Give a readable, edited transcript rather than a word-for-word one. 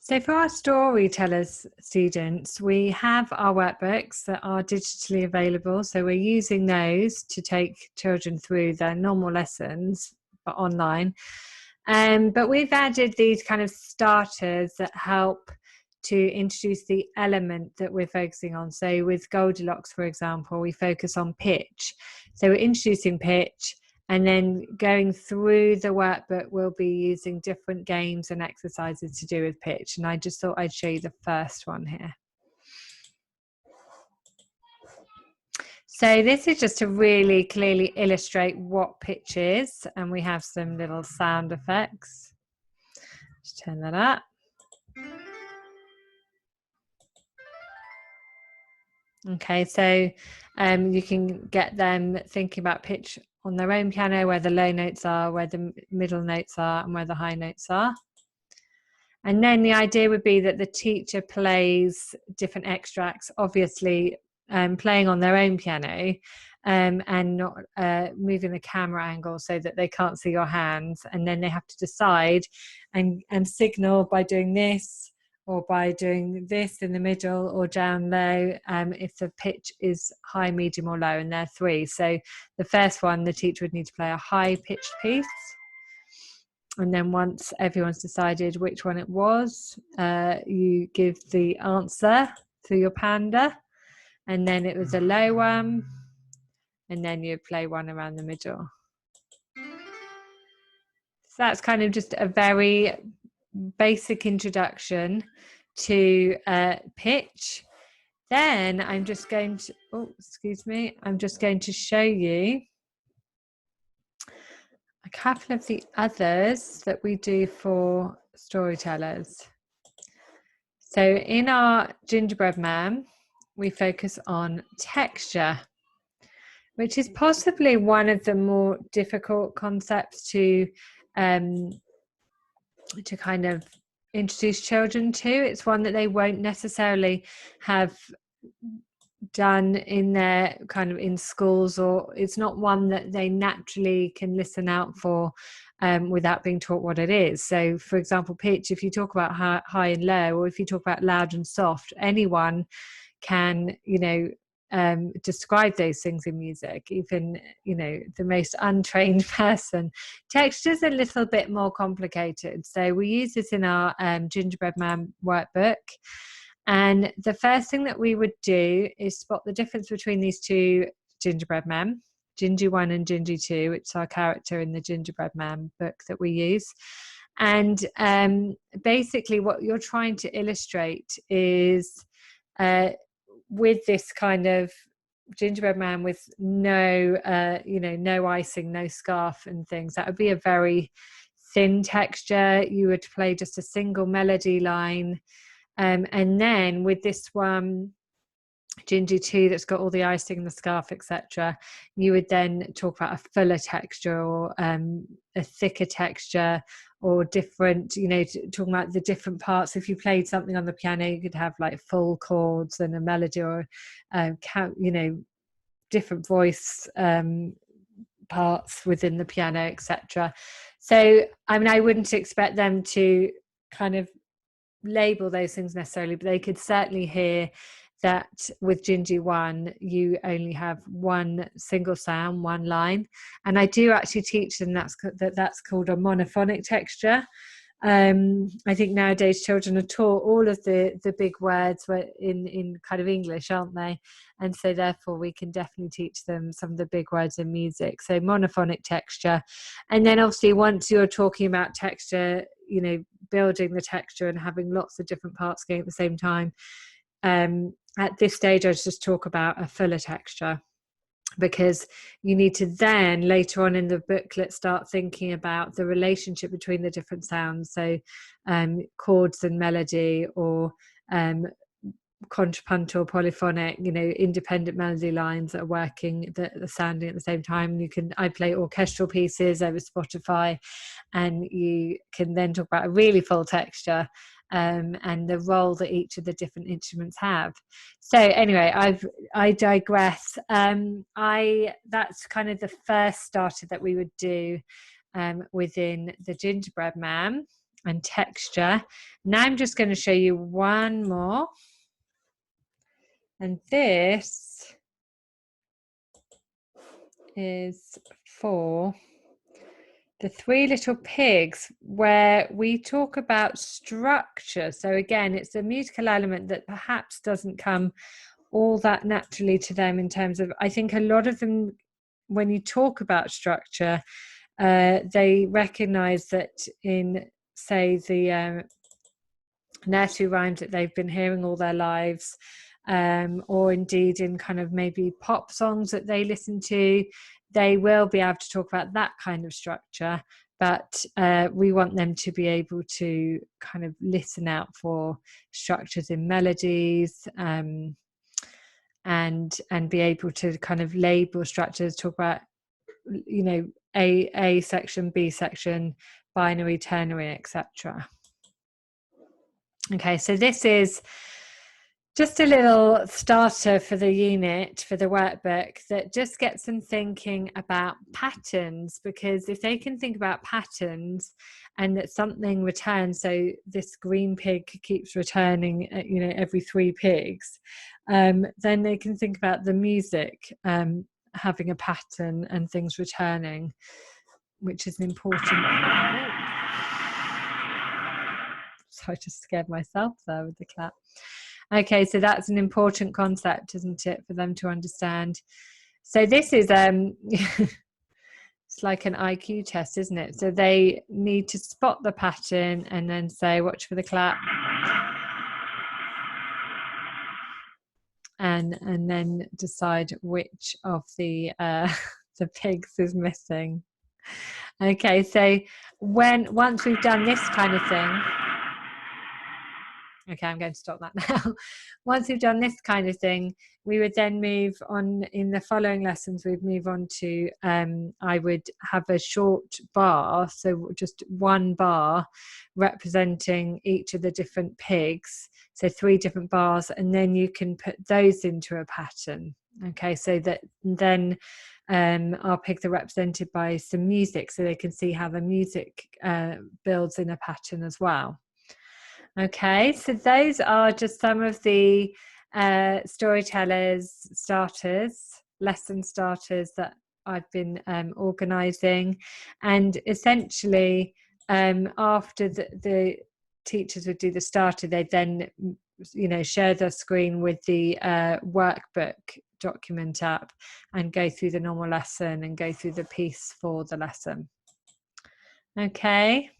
So for our Storytellers students, we have our workbooks that are digitally available. So we're using those to take children through their normal lessons, but online. But we've added these kind of starters that help to introduce the element that we're focusing on. So with Goldilocks, for example, we focus on pitch. So we're introducing pitch, and then going through the workbook, we'll be using different games and exercises to do with pitch. And I just thought I'd show you the first one here. So this is just to really clearly illustrate what pitch is. And we have some little sound effects. Just turn that up. Okay, so you can get them thinking about pitch on their own piano, where the low notes are, where the middle notes are, and where the high notes are. And then the idea would be that the teacher plays different extracts, obviously playing on their own piano, and not moving the camera angle so that they can't see your hands. And then they have to decide and signal by doing this, or by doing this in the middle or down low, if the pitch is high, medium or low, and they're three. So the first one, the teacher would need to play a high pitched piece. And then once everyone's decided which one it was, you give the answer to your panda. And then it was a low one. And then you play one around the middle. So that's kind of just a very basic introduction to pitch. Then I'm just going to, I'm just going to show you a couple of the others that we do for storytellers. So in our gingerbread man, we focus on texture, which is possibly one of the more difficult concepts to kind of introduce children to. It's one that they won't necessarily have done in their kind of in schools, or it's not one that they naturally can listen out for without being taught what it is. So for example, pitch, if you talk about high and low, or if you talk about loud and soft, anyone can, describe those things in music, even, the most untrained person. Texture's a little bit more complicated. So we use this in our gingerbread man workbook. And the first thing that we would do is spot the difference between these two gingerbread men, Gingy 1 and Gingy 2, which is our character in the gingerbread man book that we use. And basically what you're trying to illustrate is with this kind of gingerbread man with no icing, no scarf and things, that would be a very thin texture. You would play just a single melody line. And then with this one, Gingy 2, that's got all the icing, the scarf, etc., you would then talk about a fuller texture, or a thicker texture, or different, talking about the different parts. If you played something on the piano, you could have like full chords and a melody, or different voice parts within the piano, etc. So I wouldn't expect them to kind of label those things necessarily, but they could certainly hear that with Gingy 1 you only have one single sound, one line. And I do actually teach them that's called a monophonic texture. I think nowadays children are taught all of the big words in kind of English, aren't they? And so therefore we can definitely teach them some of the big words in music. So monophonic texture. And then obviously once you're talking about texture, building the texture and having lots of different parts going at the same time, at this stage I just talk about a fuller texture, because you need to then later on in the booklet start thinking about the relationship between the different sounds. So chords and melody, or contrapuntal, polyphonic, independent melody lines that are working, that are sounding at the same time. I play orchestral pieces over Spotify, and you can then talk about a really full texture, and the role that each of the different instruments have. So anyway, I digress. That's kind of the first starter that we would do within the gingerbread man. and texture. Now I'm just going to show you one more. And this is for the Three Little Pigs, where we talk about structure. So again, it's a musical element that perhaps doesn't come all that naturally to them in terms of, I think a lot of them, when you talk about structure, they recognize that in, say, the nursery rhymes that they've been hearing all their lives, or indeed in kind of maybe pop songs that they listen to, they will be able to talk about that kind of structure. But we want them to be able to kind of listen out for structures in melodies, and be able to kind of label structures, talk about, you know, A section, B section, binary, ternary, etc. Okay, so this is just a little starter for the unit, for the workbook, that just gets them thinking about patterns, because if they can think about patterns and that something returns, so this green pig keeps returning, you know, every 3 pigs, then they can think about the music having a pattern and things returning, which is an important. So I just scared myself there with the clap. Okay, so that's an important concept, isn't it, for them to understand? So this is it's like an IQ test, isn't it? So they need to spot the pattern and then say, watch for the clap. And then decide which of the the pigs is missing. Okay, so once we've done this kind of thing, okay, I'm going to stop that now. Once we've done this kind of thing, we would then move on. In the following lessons, we'd move on to, I would have a short bar, so just one bar representing each of the different pigs, so 3 different bars, and then you can put those into a pattern. Okay, so that then our pigs are represented by some music, so they can see how the music builds in a pattern as well. Okay, so those are just some of the Storytellers Starters, lesson starters that I've been organising. And essentially, after the teachers would do the starter, they'd then, you know, share their screen with the workbook document up and go through the normal lesson and go through the piece for the lesson. Okay.